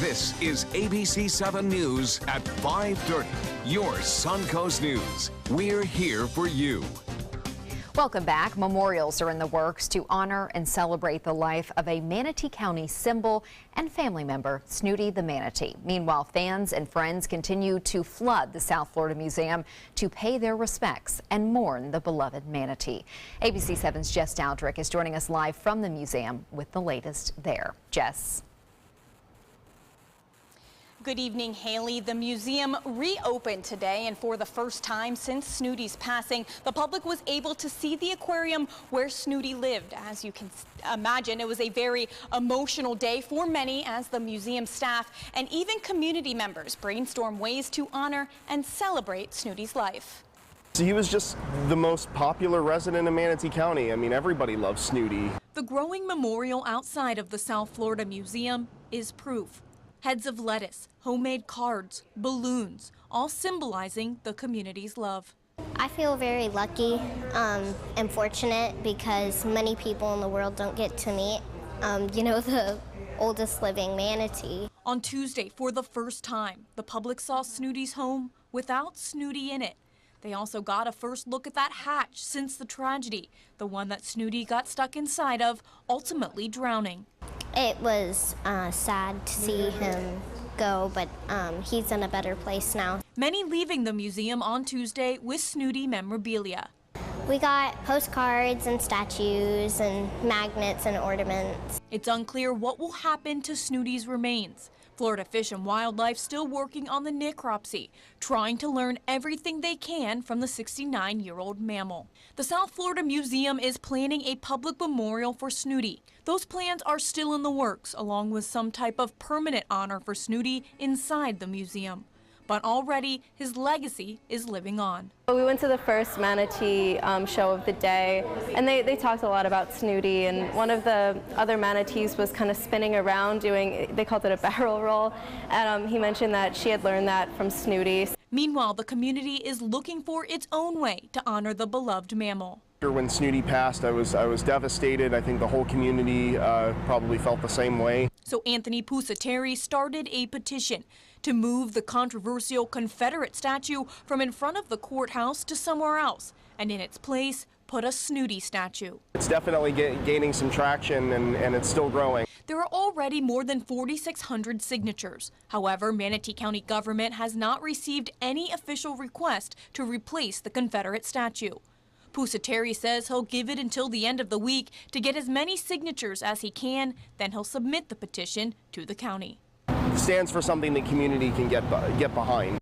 This is ABC7 News at 5:30. Your Suncoast News. We're here for you. Welcome back. Memorials are in the works to honor and celebrate the life of a Manatee County symbol and family member, Snooty the Manatee. Meanwhile, fans and friends continue to flood the South Florida Museum to pay their respects and mourn the beloved manatee. ABC7's Jess Dowdrick is joining us live from the museum with the latest there. Jess. Good evening, Haley. The museum reopened today, and for the first time since Snooty's passing, the public was able to see the aquarium where Snooty lived. As you can imagine, it was a very emotional day for many as the museum staff and even community members brainstorm ways to honor and celebrate Snooty's life. He was just the most popular resident of Manatee County. I mean, everybody loves Snooty. The growing memorial outside of the South Florida Museum is proof. Heads of lettuce, homemade cards, balloons, all symbolizing the community's love. I feel very lucky and fortunate because many people in the world don't get to meet, the oldest living manatee. On Tuesday, for the first time, the public saw Snooty's home without Snooty in it. They also got a first look at that hatch since the tragedy, the one that Snooty got stuck inside of, ultimately drowning. It was sad to see him go, but he's in a better place now. Many leaving the museum on Tuesday with Snooty memorabilia. We got postcards and statues and magnets and ornaments. It's unclear what will happen to Snooty's remains. Florida Fish and Wildlife still working on the necropsy, trying to learn everything they can from the 69-year-old mammal. The South Florida Museum is planning a public memorial for Snooty. Those plans are still in the works, along with some type of permanent honor for Snooty inside the museum. But already his legacy is living on. We went to the first manatee show of the day, and they talked a lot about Snooty, and one of the other manatees was kind of spinning around doing, they called it a barrel roll, and he mentioned that she had learned that from Snooty. Meanwhile, the community is looking for its own way to honor the beloved mammal. When Snooty passed, I was devastated. I think the whole community probably felt the same way. So Anthony Pusateri started a petition to move the controversial Confederate statue from in front of the courthouse to somewhere else, and in its place, put a Snooty statue. It's definitely gaining some traction, and it's still growing. There are already more than 4,600 signatures. However, Manatee County government has not received any official request to replace the Confederate statue. Pusateri says he'll give it until the end of the week to get as many signatures as he can, then he'll submit the petition to the county. It stands for something the community can get behind.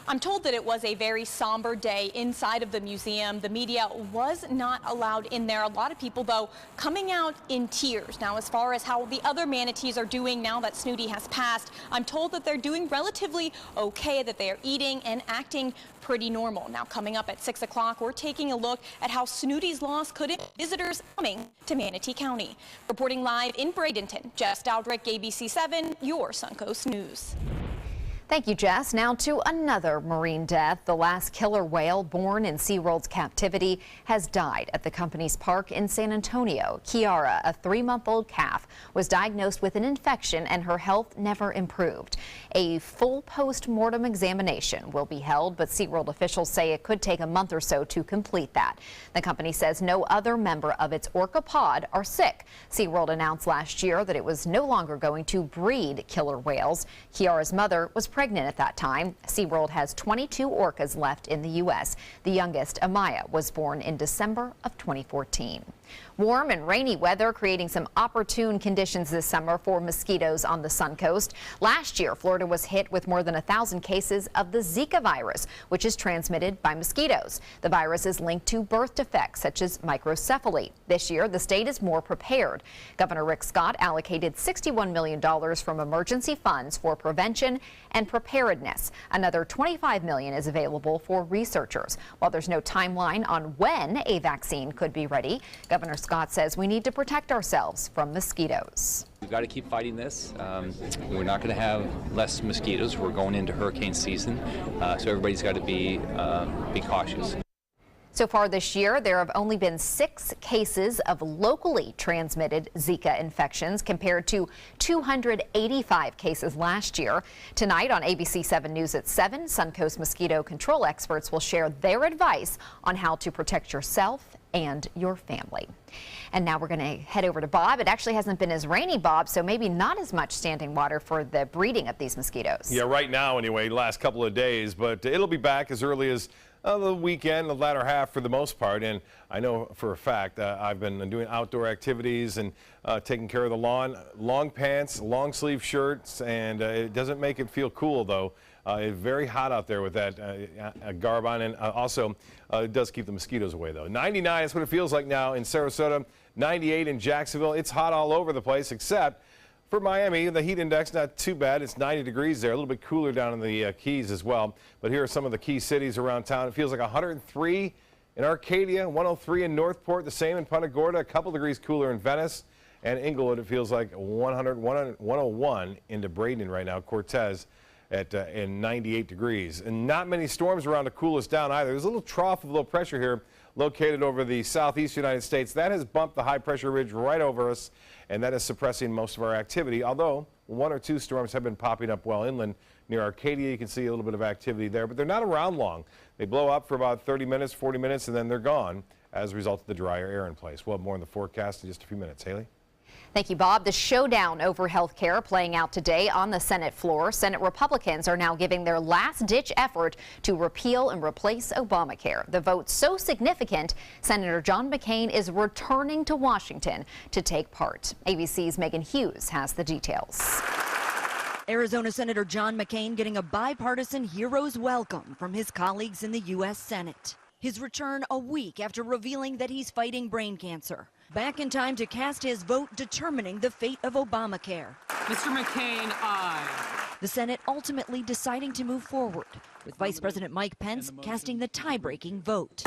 I'm told that it was a very somber day inside of the museum. The media was not allowed in there. A lot of people, though, coming out in tears. Now, as far as how the other manatees are doing now that Snooty has passed, I'm told that they're doing relatively okay, that they are eating and acting pretty normal. Now, coming up at 6 o'clock, we're taking a look at how Snooty's loss could impact visitors coming to Manatee County. Reporting live in Bradenton, Jess Dowdrick, ABC7, your Suncoast News. Thank you, Jess. Now to another marine death. The last killer whale born in SeaWorld's captivity has died at the company's park in San Antonio. Kiara, a 3-month-old calf, was diagnosed with an infection and her health never improved. A full post-mortem examination will be held, but SeaWorld officials say it could take a month or so to complete that. The company says no other member of its orca pod are sick. SeaWorld announced last year that it was no longer going to breed killer whales. Kiara's mother was pregnant at that time. SeaWorld has 22 orcas left in the U.S. The youngest, Amaya, was born in December of 2014. Warm and rainy weather creating some opportune conditions this summer for mosquitoes on the Suncoast. Last year, Florida was hit with more than 1,000 cases of the Zika virus, which is transmitted by mosquitoes. The virus is linked to birth defects such as microcephaly. This year, the state is more prepared. Governor Rick Scott allocated $61 million from emergency funds for prevention and preparedness. Another $25 million is available for researchers. While there's no timeline on when a vaccine could be ready, Governor Scott says we need to protect ourselves from mosquitoes. We've got to keep fighting this. We're not going to have less mosquitoes. We're going into hurricane season, so everybody's got to be cautious. So far this year, there have only been 6 cases of locally transmitted Zika infections compared to 285 cases last year. Tonight on ABC7 News at 7, Suncoast mosquito control experts will share their advice on how to protect yourself and your family. And now we're going to head over to Bob. It actually hasn't been as rainy, Bob, so maybe not as much standing water for the breeding of these mosquitoes. Yeah, right now anyway, last couple of days, but it'll be back as early as the weekend, the latter half for the most part. And I know for a fact I've been doing outdoor activities and taking care of the lawn. Long pants, long sleeve shirts, and it doesn't make it feel cool though. It's very hot out there with that garb on, and also it does keep the mosquitoes away though. 99 is what it feels like now in Sarasota, 98 in Jacksonville. It's hot all over the place except for Miami. The heat index not too bad. It's 90 degrees there, a little bit cooler down in the Keys as well. But here are some of the key cities around town. It feels like 103 in Arcadia, 103 in Northport, the same in Punta Gorda, a couple degrees cooler in Venice. And Inglewood, it feels like 101 into Braden right now. Cortez in 98 degrees. And not many storms around to cool us down either. There's a little trough of low pressure here located over the southeast United States. That has bumped the high pressure ridge right over us, and that is suppressing most of our activity, although 1 or 2 storms have been popping up well inland. Near Arcadia, you can see a little bit of activity there, but they're not around long. They blow up for about 30 minutes, 40 minutes, and then they're gone as a result of the drier air in place. We'll have more in the forecast in just a few minutes. Haley? Thank you, Bob. The showdown over health care playing out today on the Senate floor. Senate Republicans are now giving their last-ditch effort to repeal and replace Obamacare. The vote so significant, Senator John McCain is returning to Washington to take part. ABC's Megan Hughes has the details. Arizona Senator John McCain getting a bipartisan hero's welcome from his colleagues in the U.S. Senate. His return a week after revealing that he's fighting brain cancer. Back in time to cast his vote determining the fate of Obamacare. Mr. McCain, aye. The Senate ultimately deciding to move forward, with Vice President Mike Pence casting the tie-breaking vote.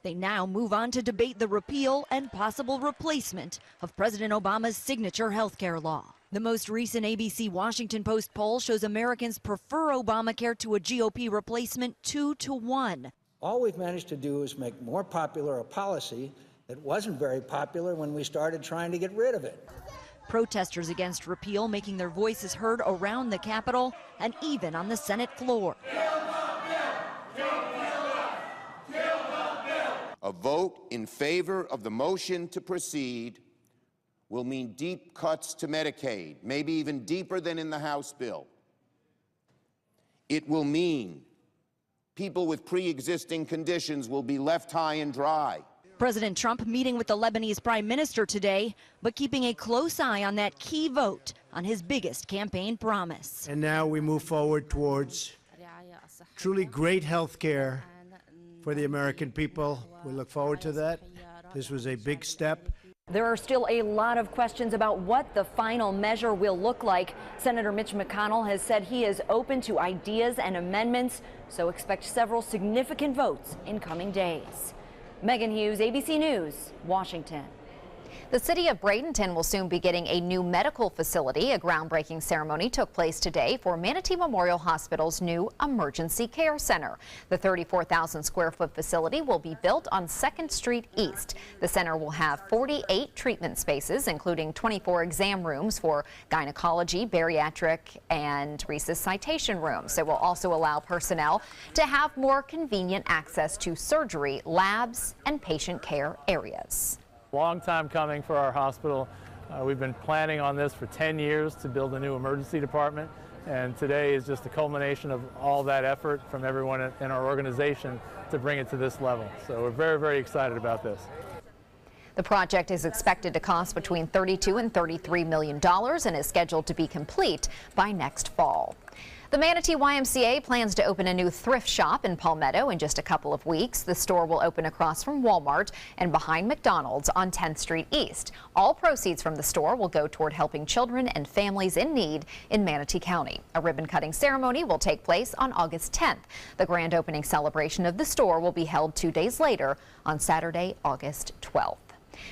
They now move on to debate the repeal and possible replacement of President Obama's signature health care law. The most recent ABC Washington Post poll shows Americans prefer Obamacare to a GOP replacement 2-1. All we've managed to do is make more popular a policy that wasn't very popular when we started trying to get rid of it. Protesters against repeal making their voices heard around the Capitol and even on the Senate floor. A vote in favor of the motion to proceed will mean deep cuts to Medicaid, maybe even deeper than in the House bill. It will mean people with pre-existing conditions will be left high and dry. President Trump meeting with the Lebanese prime minister today, but keeping a close eye on that key vote on his biggest campaign promise. And now we move forward towards truly great health care for the American people. We look forward to that. This was a big step. There are still a lot of questions about what the final measure will look like. Senator Mitch McConnell has said he is open to ideas and amendments, so expect several significant votes in coming days. Megan Hughes, ABC News, Washington. The city of Bradenton will soon be getting a new medical facility. A groundbreaking ceremony took place today for Manatee Memorial Hospital's new emergency care center. The 34,000 square foot facility will be built on 2nd Street East. The center will have 48 treatment spaces, including 24 exam rooms for gynecology, bariatric, and resuscitation rooms. It will also allow personnel to have more convenient access to surgery, labs, and patient care areas. Long time coming for our hospital. We've been planning on this for 10 years to build a new emergency department, and today is just the culmination of all that effort from everyone in our organization to bring it to this level. So we're very, very excited about this. The project is expected to cost between $32 and $33 million and is scheduled to be complete by next fall. The Manatee YMCA plans to open a new thrift shop in Palmetto in just a couple of weeks. The store will open across from Walmart and behind McDonald's on 10th Street East. All proceeds from the store will go toward helping children and families in need in Manatee County. A ribbon-cutting ceremony will take place on August 10th. The grand opening celebration of the store will be held 2 days later on Saturday, August 12th.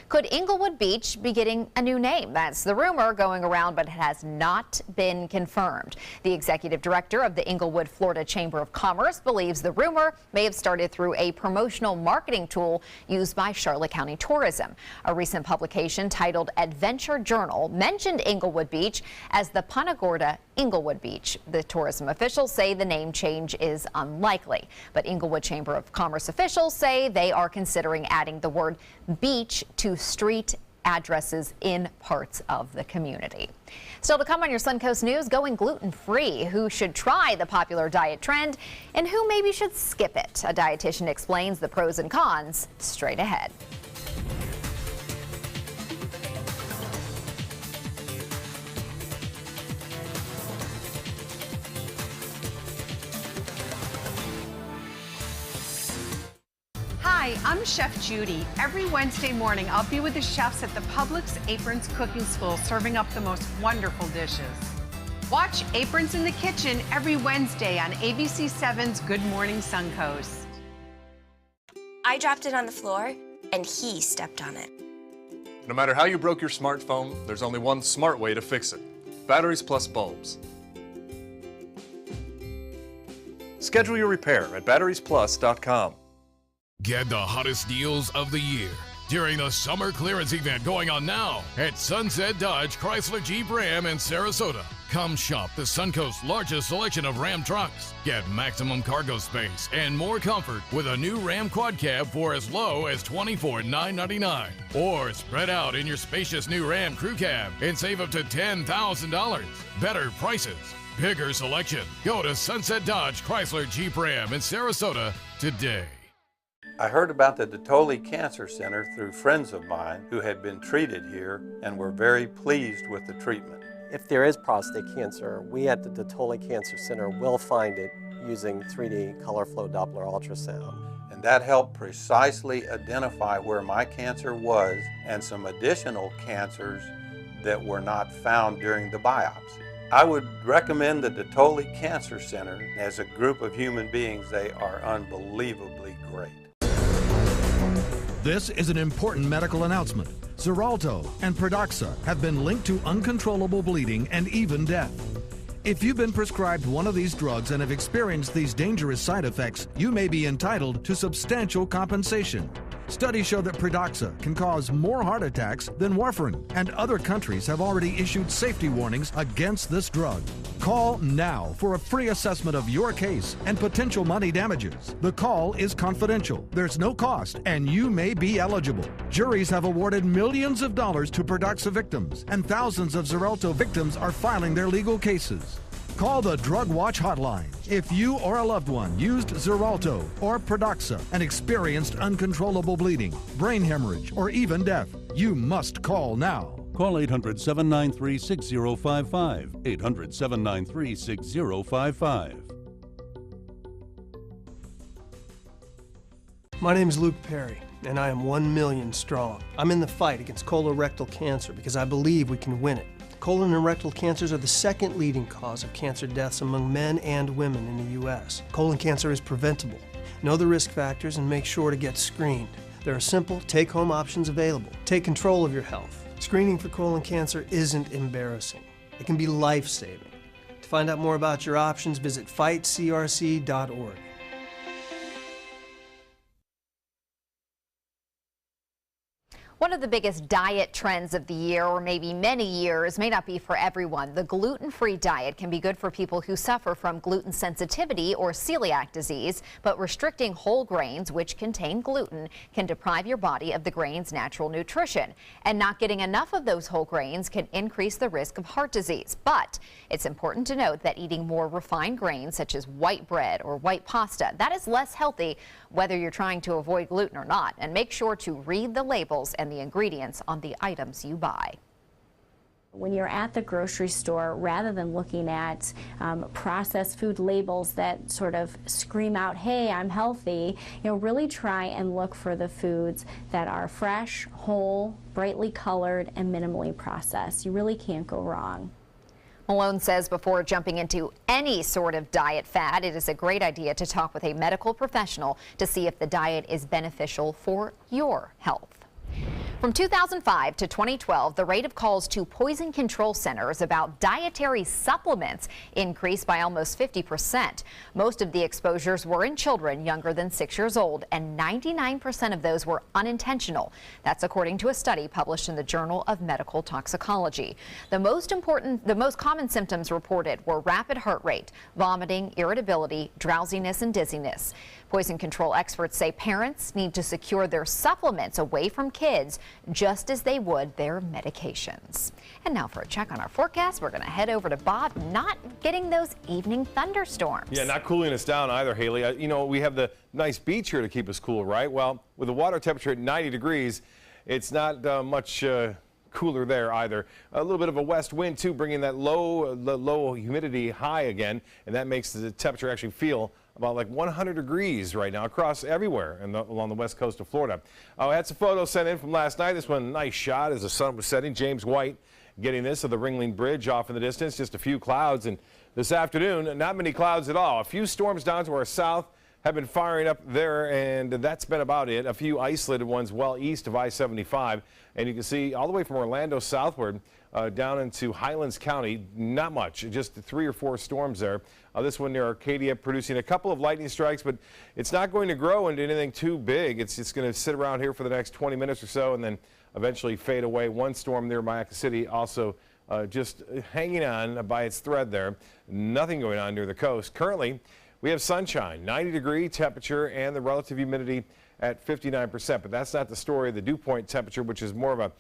Could Inglewood Beach be getting a new name? That's the rumor going around, but it has not been confirmed. The executive director of the Inglewood, Florida Chamber of Commerce believes the rumor may have started through a promotional marketing tool used by Charlotte County Tourism. A recent publication titled Adventure Journal mentioned Inglewood Beach as the Punta Gorda Inglewood Beach. The tourism officials say the name change is unlikely, but Inglewood Chamber of Commerce officials say they are considering adding the word beach to street addresses in parts of the community. Still to come on your Suncoast News, going gluten-free, who should try the popular diet trend and who maybe should skip it. A dietitian explains the pros and cons straight ahead. Hi, I'm Chef Judy. Every Wednesday morning, I'll be with the chefs at the Publix Aprons Cooking School serving up the most wonderful dishes. Watch Aprons in the Kitchen every Wednesday on ABC7's Good Morning Suncoast. I dropped it on the floor, and he stepped on it. No matter how you broke your smartphone, there's only one smart way to fix it. Batteries plus bulbs. Schedule your repair at batteriesplus.com. Get the hottest deals of the year during the summer clearance event going on now at Sunset Dodge Chrysler Jeep Ram in Sarasota. Come shop the Suncoast's largest selection of Ram trucks. Get maximum cargo space and more comfort with a new Ram Quad Cab for as low as $24,999. Or spread out in your spacious new Ram Crew Cab and save up to $10,000. Better prices, bigger selection. Go to Sunset Dodge Chrysler Jeep Ram in Sarasota today. I heard about the Detoli Cancer Center through friends of mine who had been treated here and were very pleased with the treatment. If there is prostate cancer, we at the Detoli Cancer Center will find it using 3D color flow Doppler ultrasound. And that helped precisely identify where my cancer was and some additional cancers that were not found during the biopsy. I would recommend the Detoli Cancer Center. As a group of human beings, they are unbelievably great. This is an important medical announcement. Xarelto and Pradaxa have been linked to uncontrollable bleeding and even death. If you've been prescribed one of these drugs and have experienced these dangerous side effects, you may be entitled to substantial compensation. Studies show that Pradaxa can cause more heart attacks than warfarin, and other countries have already issued safety warnings against this drug. Call now for a free assessment of your case and potential money damages. The call is confidential, there's no cost, and you may be eligible. Juries have awarded millions of dollars to Pradaxa victims, and thousands of Xarelto victims are filing their legal cases. Call the Drug Watch hotline if you or a loved one used Xarelto or Pradaxa and experienced uncontrollable bleeding, brain hemorrhage, or even death. You must call now. Call 800-793-6055. 800-793-6055. My name is Luke Perry, and I am 1 million strong. I'm in the fight against colorectal cancer because I believe we can win it. Colon and rectal cancers are the second leading cause of cancer deaths among men and women in the U.S. Colon cancer is preventable. Know the risk factors and make sure to get screened. There are simple, take-home options available. Take control of your health. Screening for colon cancer isn't embarrassing. It can be life-saving. To find out more about your options, visit fightcrc.org. One of the biggest diet trends of the year, or maybe many years, may not be for everyone. The gluten-free diet can be good for people who suffer from gluten sensitivity or celiac disease, but restricting whole grains, which contain gluten, can deprive your body of the grain's natural nutrition. And not getting enough of those whole grains can increase the risk of heart disease. But it's important to note that eating more refined grains, such as white bread or white pasta, that is less healthy whether you're trying to avoid gluten or not. And make sure to read the labels and the ingredients on the items you buy. When you're at the grocery store, rather than looking at processed food labels that sort of scream out, hey, I'm healthy, really try and look for the foods that are fresh, whole, brightly colored, and minimally processed. You really can't go wrong. Malone says before jumping into any sort of diet fad, it is a great idea to talk with a medical professional to see if the diet is beneficial for your health. From 2005 to 2012, the rate of calls to poison control centers about dietary supplements increased by almost 50%. Most of the exposures were in children younger than 6 years old, and 99% of those were unintentional. That's according to a study published in the Journal of Medical Toxicology. The most common symptoms reported were rapid heart rate, vomiting, irritability, drowsiness, and dizziness. Poison control experts say parents need to secure their supplements away from kids just as they would their medications. And now for a check on our forecast, we're going to head over to Bob. Not getting those evening thunderstorms. Yeah, not cooling us down either, Haley. You know, we have the nice beach here to keep us cool, right? Well, with the water temperature at 90 degrees, it's not much cooler there either. A little bit of a west wind too, bringing that low humidity high again, and that makes the temperature actually feel about like 100 degrees right now across everywhere along the west coast of Florida. I had some photos sent in from last night. This one, nice shot as the sun was setting. James White getting this of the Ringling Bridge off in the distance. Just a few clouds, and this afternoon, not many clouds at all. A few storms down to our south have been firing up there, and that's been about it. A few isolated ones well east of I-75, and you can see all the way from Orlando southward down into Highlands County, not much, just 3 or 4 storms there. This one near Arcadia producing a couple of lightning strikes, but it's not going to grow into anything too big. It's just going to sit around here for the next 20 minutes or so and then eventually fade away. One storm near Mayaca City also just hanging on by its thread there. Nothing going on near the coast. Currently, we have sunshine, 90-degree temperature, and the relative humidity at 59%. But that's not the story of the dew point temperature, which is more of a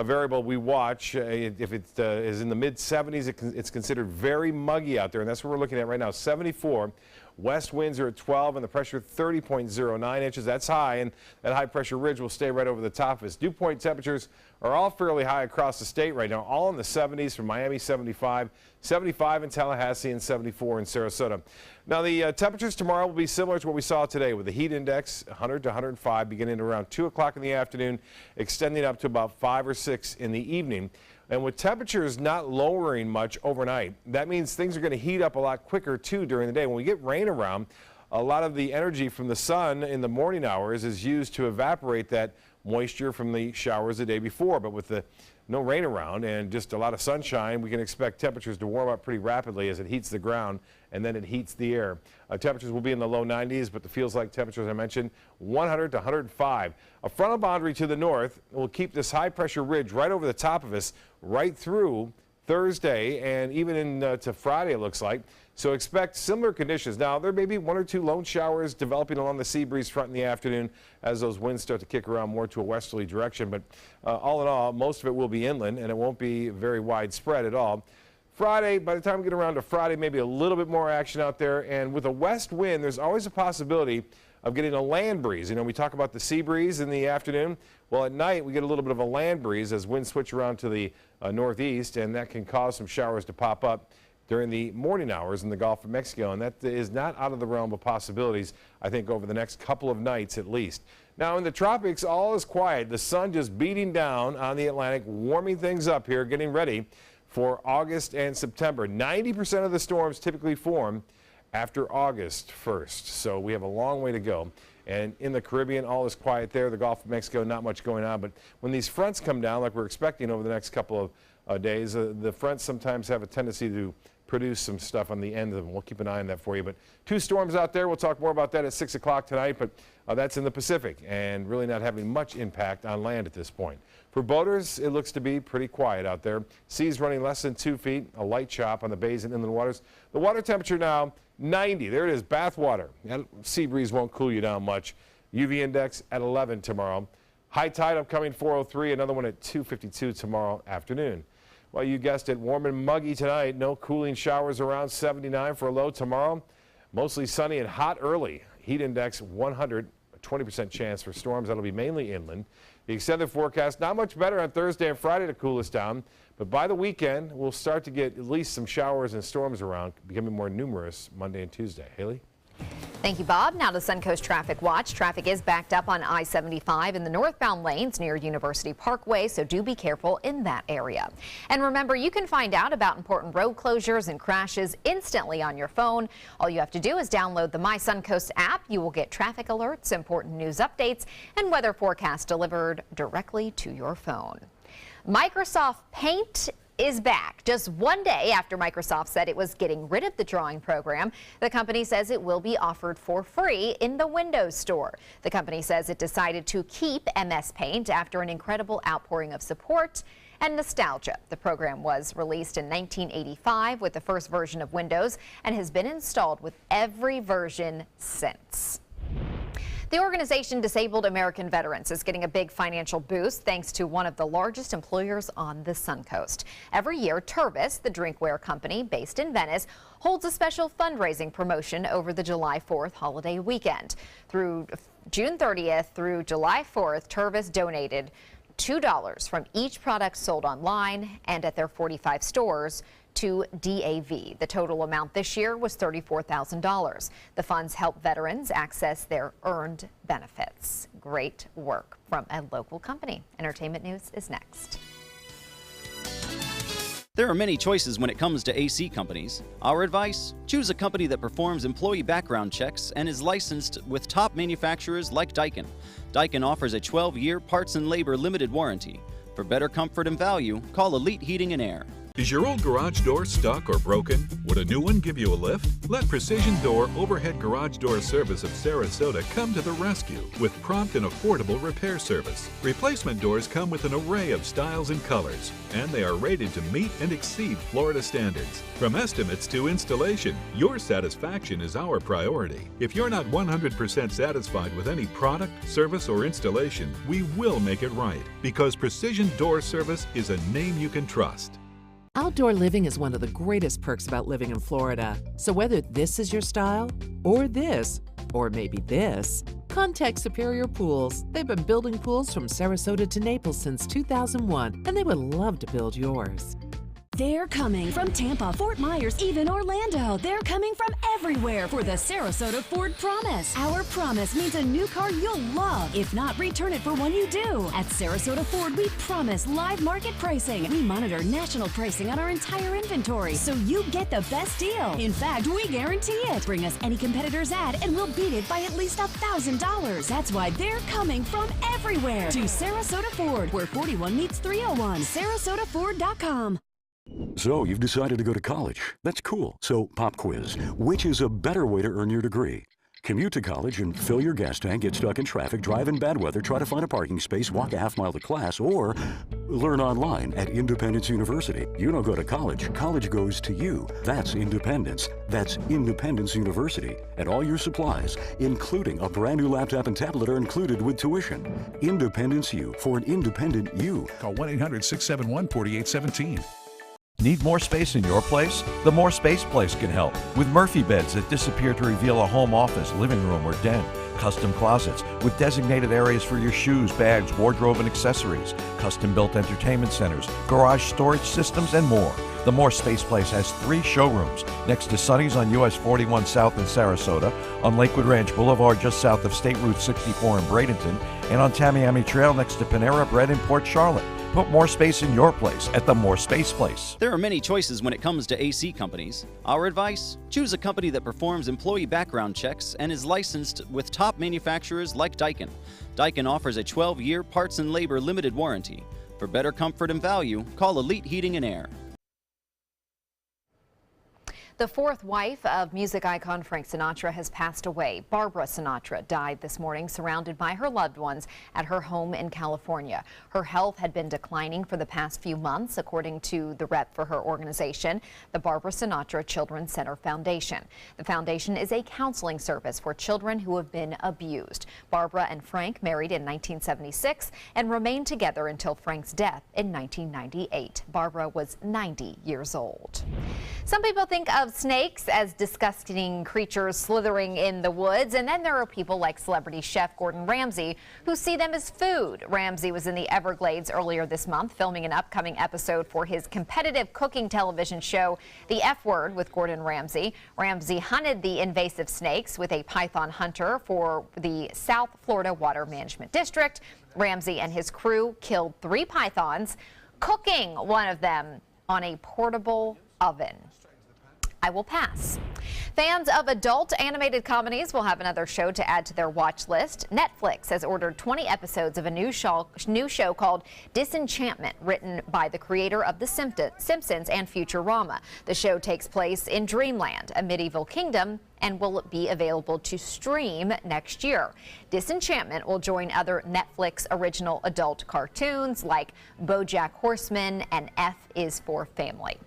variable we watch. If it is in the mid-70s, it's considered very muggy out there, and that's what we're looking at right now, 74. West winds are at 12, and the pressure 30.09 inches. That's high, and that high-pressure ridge will stay right over the top of us. Dew point temperatures are all fairly high across the state right now, all in the 70s from Miami, 75, 75 in Tallahassee, and 74 in Sarasota. Now, the temperatures tomorrow will be similar to what we saw today, with the heat index 100 to 105 beginning around 2 o'clock in the afternoon, extending up to about 5 or 6 in the evening. And with temperatures not lowering much overnight, that means things are going to heat up a lot quicker, too, during the day. When we get rain around, a lot of the energy from the sun in the morning hours is used to evaporate that moisture from the showers the day before. But with the no rain around and just a lot of sunshine, we can expect temperatures to warm up pretty rapidly as it heats the ground and then it heats the air. Temperatures will be in the low 90s, but the feels like temperatures I mentioned, 100 to 105. A frontal boundary to the north will keep this high pressure ridge right over the top of us right through Thursday and even into Friday, it looks like. So expect similar conditions. Now, there may be 1 or 2 lone showers developing along the sea breeze front in the afternoon as those winds start to kick around more to a westerly direction. But all in all, most of it will be inland, and it won't be very widespread at all. Friday, by the time we get around to Friday, maybe a little bit more action out there. And with a west wind, there's always a possibility of getting a land breeze. You know, we talk about the sea breeze in the afternoon. Well, at night, we get a little bit of a land breeze as winds switch around to the northeast, and that can cause some showers to pop up during the morning hours in the Gulf of Mexico, and that is not out of the realm of possibilities, I think, over the next couple of nights at least. Now, in the tropics, all is quiet. The sun just beating down on the Atlantic, warming things up here, getting ready for August and September. 90% of the storms typically form after August 1st, so we have a long way to go. And in the Caribbean, all is quiet there. The Gulf of Mexico, not much going on. But when these fronts come down, like we're expecting over the next couple of days, the fronts sometimes have a tendency to produce some stuff on the end of them. We'll keep an eye on that for you. But 2 storms out there. We'll talk more about that at 6 o'clock tonight. But that's in the Pacific and really not having much impact on land at this point. For boaters, it looks to be pretty quiet out there. Seas running less than 2 feet, a light chop on the bays and inland waters. The water temperature now, 90. There it is, bath water. That sea breeze won't cool you down much. UV index at 11 tomorrow. High tide upcoming 4:03, another one at 2:52 tomorrow afternoon. Well, you guessed it, warm and muggy tonight. No cooling showers around 79 for a low tomorrow. Mostly sunny and hot early. Heat index 100, a 20% chance for storms. That'll be mainly inland. The extended forecast, not much better on Thursday and Friday to cool us down. But by the weekend, we'll start to get at least some showers and storms around, becoming more numerous Monday and Tuesday. Haley? Thank you, Bob. Now to Suncoast Traffic Watch. Traffic is backed up on I-75 in the northbound lanes near University Parkway, so do be careful in that area. And remember, you can find out about important road closures and crashes instantly on your phone. All you have to do is download the My Suncoast app. You will get traffic alerts, important news updates, and weather forecasts delivered directly to your phone. Microsoft Paint is back. Just one day after Microsoft said it was getting rid of the drawing program, the company says it will be offered for free in the Windows Store. The company says it decided to keep MS Paint after an incredible outpouring of support and nostalgia. The program was released in 1985 with the first version of Windows and has been installed with every version since. The organization Disabled American Veterans is getting a big financial boost thanks to one of the largest employers on the Suncoast. Every year, Tervis, the drinkware company based in Venice, holds a special fundraising promotion over the July 4th holiday weekend. Through June 30th through July 4th, Tervis donated $2 from each product sold online and at their 45 stores to DAV. The total amount this year was $34,000. The funds help veterans access their earned benefits. Great work from a local company. Entertainment news is next. There are many choices when it comes to AC companies. Our advice? Choose a company that performs employee background checks and is licensed with top manufacturers like Daikin. Daikin offers a 12-year parts and labor limited warranty. For better comfort and value, call Elite Heating and Air. Is your old garage door stuck or broken? Would a new one give you a lift? Let Precision Door Overhead Garage Door Service of Sarasota come to the rescue with prompt and affordable repair service. Replacement doors come with an array of styles and colors, and they are rated to meet and exceed Florida standards. From estimates to installation, your satisfaction is our priority. If you're not 100% satisfied with any product, service, or installation, we will make it right, because Precision Door Service is a name you can trust. Outdoor living is one of the greatest perks about living in Florida. So whether this is your style, or this, or maybe this, contact Superior Pools. They've been building pools from Sarasota to Naples since 2001, and they would love to build yours. They're coming from Tampa, Fort Myers, even Orlando. They're coming from everywhere for the Sarasota Ford Promise. Our promise means a new car you'll love. If not, return it for one you do. At Sarasota Ford, we promise live market pricing. We monitor national pricing on our entire inventory, so you get the best deal. In fact, we guarantee it. Bring us any competitor's ad, and we'll beat it by at least $1,000. That's why they're coming from everywhere to Sarasota Ford, where 41 meets 301. SarasotaFord.com. So, you've decided to go to college. That's cool. So, pop quiz. Which is a better way to earn your degree? Commute to college and fill your gas tank, get stuck in traffic, drive in bad weather, try to find a parking space, walk a half-mile to class, or learn online at Independence University. You don't go to college. College goes to you. That's independence. That's Independence University. And all your supplies, including a brand new laptop and tablet, are included with tuition. Independence U for an independent you. Call 1-800-671-4817. Need more space in your place? The More Space Place can help with Murphy beds that disappear to reveal a home office, living room, or den. Custom closets with designated areas for your shoes, bags, wardrobe, and accessories. Custom-built entertainment centers, garage storage systems, and more. The More Space Place has 3 showrooms next to Sonny's on US 41 South in Sarasota, on Lakewood Ranch Boulevard just south of State Route 64 in Bradenton, and on Tamiami Trail next to Panera Bread in Port Charlotte. Put more space in your place at the More Space Place. There are many choices when it comes to AC companies. Our advice? Choose a company that performs employee background checks and is licensed with top manufacturers like Daikin. Daikin offers a 12-year parts and labor limited warranty. For better comfort and value, call Elite Heating and Air. The fourth wife of music icon Frank Sinatra has passed away. Barbara Sinatra died this morning surrounded by her loved ones at her home in California. Her health had been declining for the past few months, according to the rep for her organization, the Barbara Sinatra Children's Center Foundation. The foundation is a counseling service for children who have been abused. Barbara and Frank married in 1976 and remained together until Frank's death in 1998. Barbara was 90 years old. Some people think of snakes as disgusting creatures slithering in the woods, and then there are people like celebrity chef Gordon Ramsay who see them as food. Ramsay was in the Everglades earlier this month filming an upcoming episode for his competitive cooking television show, The F Word with Gordon Ramsay. Ramsay hunted the invasive snakes with a python hunter for the South Florida Water Management District. Ramsay and his crew killed 3 pythons, cooking one of them on a portable oven. I will pass. Fans of adult animated comedies will have another show to add to their watch list. Netflix has ordered 20 episodes of a new show called Disenchantment, written by the creator of The Simpsons and Futurama. The show takes place in Dreamland, a medieval kingdom, and will be available to stream next year. Disenchantment will join other Netflix original adult cartoons like BoJack Horseman and F is for Family.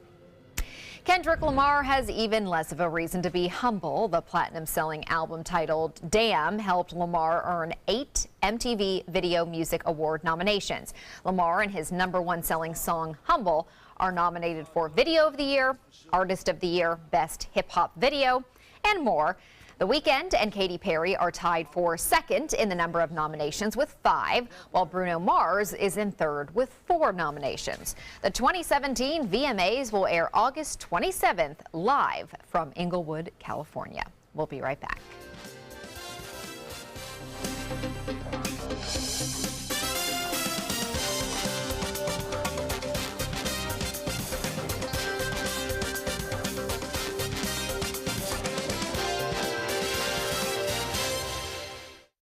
Kendrick Lamar has even less of a reason to be humble. The platinum-selling album titled Damn helped Lamar earn 8 MTV Video Music Award nominations. Lamar and his #1 selling song Humble are nominated for Video of the Year, Artist of the Year, Best Hip Hop Video, and more. The Weeknd and Katy Perry are tied for second in the number of nominations with 5, while Bruno Mars is in third with 4 nominations. The 2017 VMAs will air August 27th live from Inglewood, California. We'll be right back.